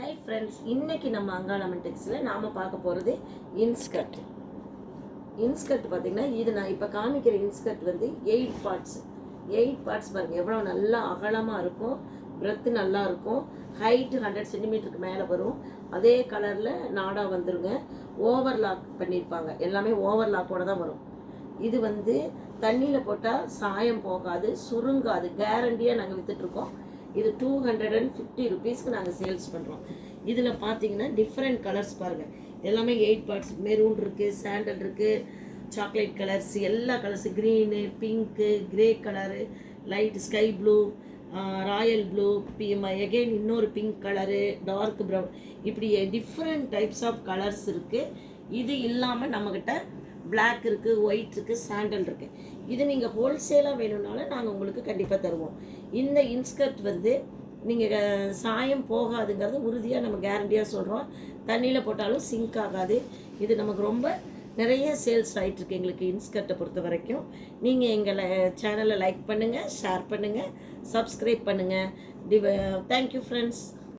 Hi friends, இன்றைக்கி நம்ம அங்காளம்மன் டெக்ஸில் நாம் பார்க்க போகிறது இன்ஸ்கர்ட். இன்ஸ்கர்ட் பார்த்திங்கன்னா, இது நான் இப்போ காமிக்கிற இன்ஸ்கர்ட் வந்து 8 பார்ட்ஸ் பாருங்கள், எவ்வளோ நல்லா அகலமாக இருக்கும், பிரெத்து நல்லா இருக்கும், ஹைட்டு 100 சென்டிமீட்டருக்கு மேலே வரும். அதே கலரில் நாடாக வந்துருங்க. ஓவர்லாக் பண்ணியிருப்பாங்க, எல்லாமே ஓவர்லாக்கோடு தான் வரும். இது வந்து தண்ணியில் போட்டால் சாயம் போகாது, சுருங்காது, கேரண்டியாக நாங்கள் விற்றுட்ருக்கோம். இது 250 ருபீஸ்க்கு நாங்கள் சேல்ஸ் பண்ணுறோம். இதில் பார்த்தீங்கன்னா டிஃப்ரெண்ட் கலர்ஸ் பாருங்கள், எல்லாமே 8 பார்ட்ஸ். மெரூன் இருக்குது, சாண்டல் இருக்குது, சாக்லேட் கலர்ஸ், எல்லா colours, green, pink, grey colour, light sky blue, Royal blue, again இன்னொரு பிங்க் கலரு, டார்க் ப்ரௌன், இப்படி டிஃப்ரெண்ட் டைப்ஸ் ஆஃப் கலர்ஸ் இருக்குது. இது இல்லாமல் நம்மக்கிட்ட பிளாக் இருக்குது, ஒயிட் இருக்குது, சாண்டல் இருக்குது. இது நீங்கள் ஹோல்சேலாக வேணும்னாலும் நாங்கள் உங்களுக்கு கண்டிப்பாக தருவோம். இந்த இன்ஸ்கர்ட் வந்து நீங்கள் சாயம் போகாதுங்கிறது உறுதியாக நம்ம கேரண்டியாக சொல்கிறோம். தண்ணியில் போட்டாலும் சிங்க் ஆகாது. இது நமக்கு ரொம்ப நிறைய சேல்ஸ் ஆகிட்டுருக்கு எங்களுக்கு இன்ஸ்கர்ட்டை பொறுத்த வரைக்கும். நீங்கள் எங்களை சேனலை லைக் பண்ணுங்கள், ஷேர் பண்ணுங்கள், சப்ஸ்கிரைப் பண்ணுங்கள். Thank you friends.